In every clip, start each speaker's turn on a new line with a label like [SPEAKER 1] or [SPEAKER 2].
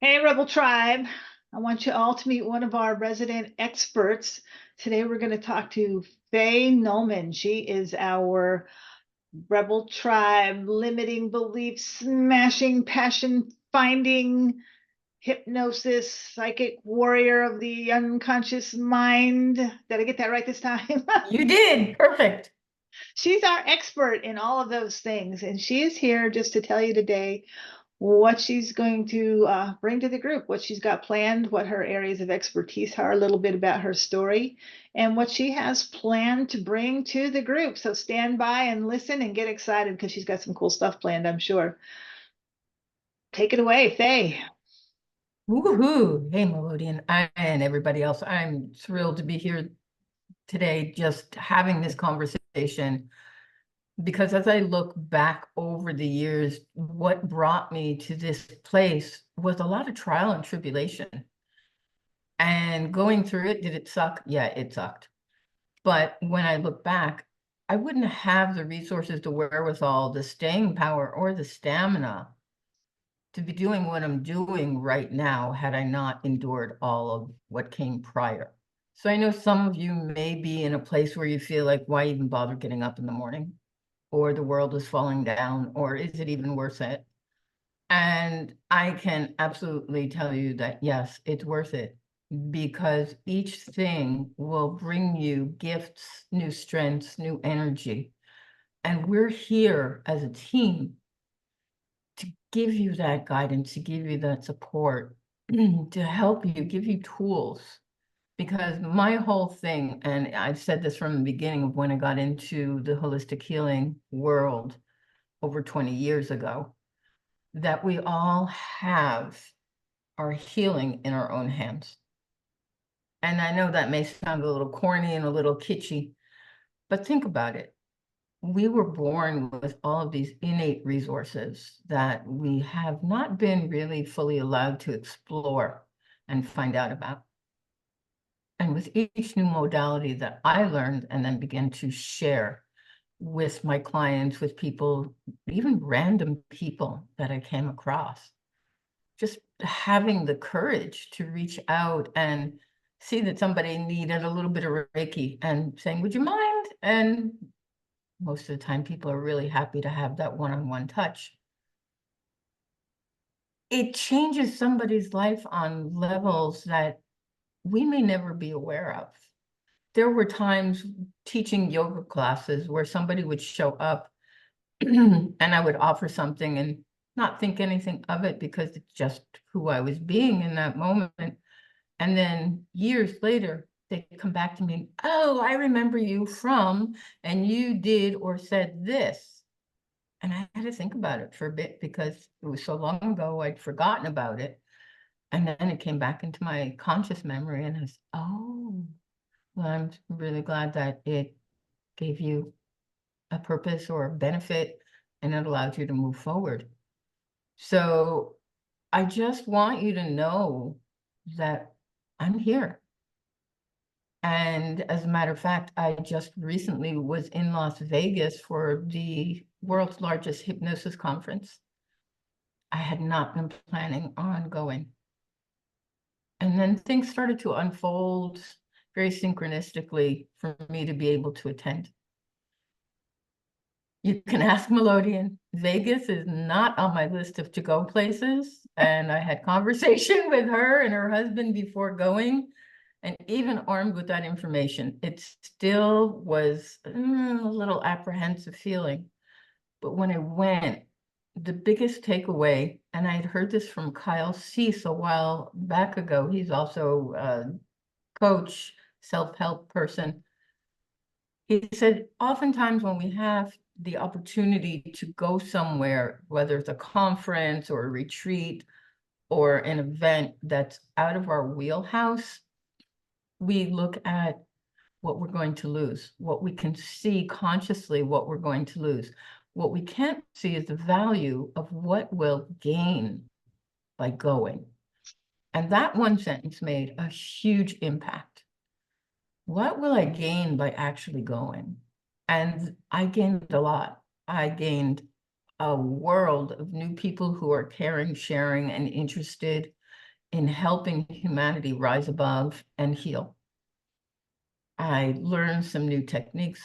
[SPEAKER 1] Hey, Rebel Tribe. I want you all to meet one of our resident experts. Today, we're going to talk to Faye Nulman. She is our Rebel Tribe limiting belief, smashing, passion finding, hypnosis, psychic warrior of the unconscious mind. Did I get that right this time?
[SPEAKER 2] You did. Perfect.
[SPEAKER 1] She's our expert in all of those things. And she is here just to tell you today what she's going to bring to the group, what she's got planned, what her areas of expertise are, a little bit about her story, and what she has planned to bring to the group. So stand by and listen and get excited because she's got some cool stuff planned, I'm sure. Take it away, Faye.
[SPEAKER 2] Woohoo. Hey, Melodian, and everybody else. I'm thrilled to be here today, just having this conversation, because as I look back over the years, what brought me to this place was a lot of trial and tribulation. And going through it, did it suck? Yeah, it sucked. But when I look back, I wouldn't have the resources, the wherewithal, the staying power, or the stamina to be doing what I'm doing right now had I not endured all of what came prior. So I know some of you may be in a place where you feel like, why even bother getting up in the morning? Or the world is falling down, or is it even worth it? And I can absolutely tell you that, yes, it's worth it, because each thing will bring you gifts, new strengths, new energy. And we're here as a team to give you that guidance, to give you that support, to help you, give you tools. Because my whole thing, and I've said this from the beginning of when I got into the holistic healing world over 20 years ago, that we all have our healing in our own hands. And I know that may sound a little corny and a little kitschy, but think about it. We were born with all of these innate resources that we have not been really fully allowed to explore and find out about. And with each new modality that I learned and then began to share with my clients, with people, even random people that I came across, just having the courage to reach out and see that somebody needed a little bit of Reiki and saying, would you mind? And most of the time, people are really happy to have that one-on-one touch. It changes somebody's life on levels that we may never be aware of. There were times teaching yoga classes where somebody would show up and I would offer something and not think anything of it because it's just who I was being in that moment. And then years later, they come back to me, oh, I remember you from, and you did or said this. And I had to think about it for a bit because it was so long ago, I'd forgotten about it. And then it came back into my conscious memory and I was, oh, well, I'm really glad that it gave you a purpose or a benefit and it allowed you to move forward. So I just want you to know that I'm here. And as a matter of fact, I just recently was in Las Vegas for the world's largest hypnosis conference. I had not been planning on going. And then things started to unfold very synchronistically for me to be able to attend. You can ask Melodian. Vegas is not on my list of to-go places. And I had conversation with her and her husband before going. And even armed with that information, it still was a little apprehensive feeling. But when I went, the biggest takeaway, and I had heard this from Kyle Cease a while back ago, he's also a coach, self-help person. He said, oftentimes when we have the opportunity to go somewhere, whether it's a conference or a retreat or an event that's out of our wheelhouse, we look at what we're going to lose, what we can see consciously, what we're going to lose. What we can't see is the value of what we'll gain by going. And that one sentence made a huge impact. What will I gain by actually going? And I gained a lot. I gained a world of new people who are caring, sharing, and interested. in helping humanity rise above and heal. I learned some new techniques.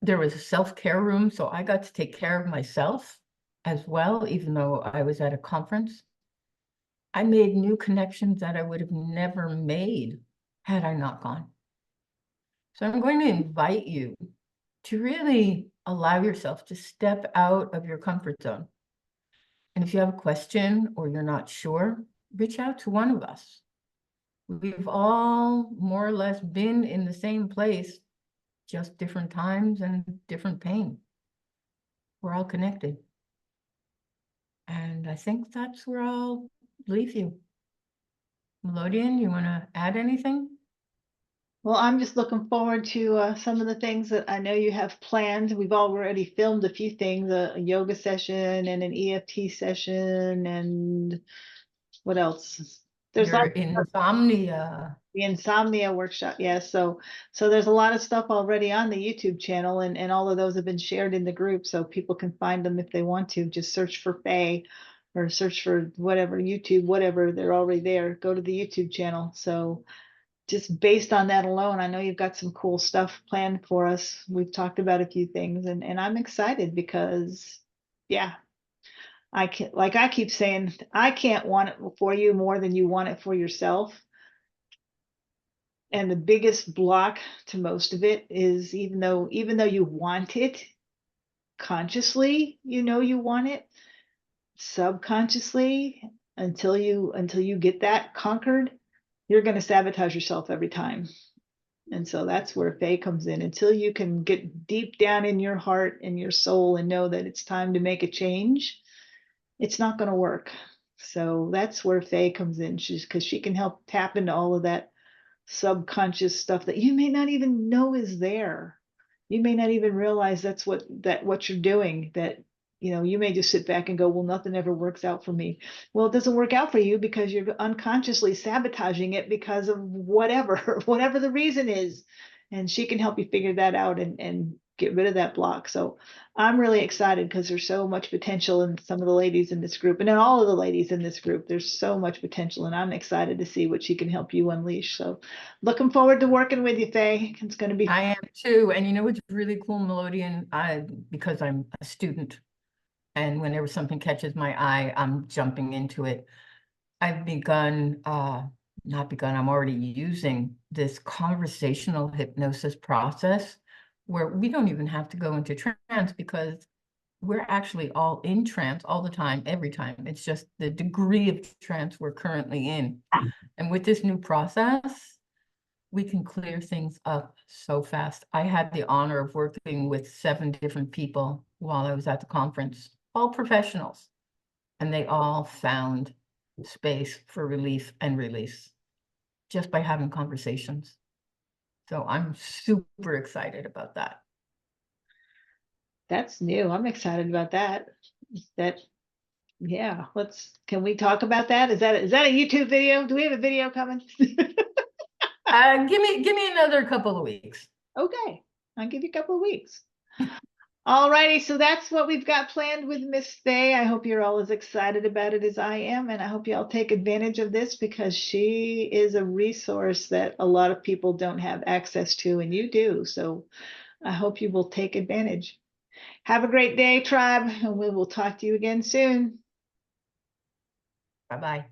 [SPEAKER 2] There was a self-care room, so I got to take care of myself as well, even though I was at a conference. I made new connections that I would have never made had I not gone. So I'm going to invite you to really allow yourself to step out of your comfort zone. And if you have a question or you're not sure, reach out to one of us. We've all more or less been in the same place, just different times and different pain. We're all connected. And I think that's where I'll leave you. Melodian, you want to add anything?
[SPEAKER 1] Well, I'm just looking forward to some of the things that I know you have planned. We've already filmed a few things, a yoga session and an EFT session, and what else? There's
[SPEAKER 2] Your
[SPEAKER 1] lots of
[SPEAKER 2] insomnia.
[SPEAKER 1] the insomnia workshop. Yes. So there's a lot of stuff already on the YouTube channel, and all of those have been shared in the group, so people can find them if they want to. Just search for Faye or search for whatever YouTube, whatever, they're already there. Go to the YouTube channel. So just based on that alone, I know you've got some cool stuff planned for us. We've talked about a few things, and I'm excited because, yeah, I can't, like I keep saying, I can't want it for you more than you want it for yourself. And the biggest block to most of it is even though you want it consciously, you know you want it, subconsciously, until you get that conquered, you're going to sabotage yourself every time. And so that's where Faye comes in. Until you can get deep down in your heart and your soul and know that it's time to make a change, it's not going to work. So that's where Faye comes in. Because she can help tap into all of that subconscious stuff that you may not even know is there. You may not even realize that's what you're doing. That you may just sit back and go, well, nothing ever works out for me. Well, it doesn't work out for you because you're unconsciously sabotaging it because of whatever the reason is. And she can help you figure that out and get rid of that block. So I'm really excited because there's so much potential in some of the ladies in this group, and in all of the ladies in this group. There's so much potential, and I'm excited to see what she can help you unleash. So looking forward to working with you, Faye. It's going to be
[SPEAKER 2] I am too. And you know what's really cool, Melodian? Because I'm a student, and whenever something catches my eye, I'm jumping into it. I've not begun, I'm already using this conversational hypnosis process where we don't even have to go into trance because we're actually all in trance all the time, every time. It's just the degree of trance we're currently in. And with this new process, we can clear things up so fast. I had the honor of working with 7 different people while I was at the conference, all professionals, and they all found space for relief and release just by having conversations. So I'm super excited about that.
[SPEAKER 1] That's new. I'm excited about that. Yeah, can we talk about that? Is that a YouTube video? Do we have a video coming?
[SPEAKER 2] Give me another couple of weeks.
[SPEAKER 1] Okay, I'll give you a couple of weeks. All righty, so that's what we've got planned with Miss Faye. I hope you're all as excited about it as I am, and I hope you all take advantage of this because she is a resource that a lot of people don't have access to, and you do. So I hope you will take advantage. Have a great day, tribe, and we will talk to you again soon.
[SPEAKER 2] Bye-bye.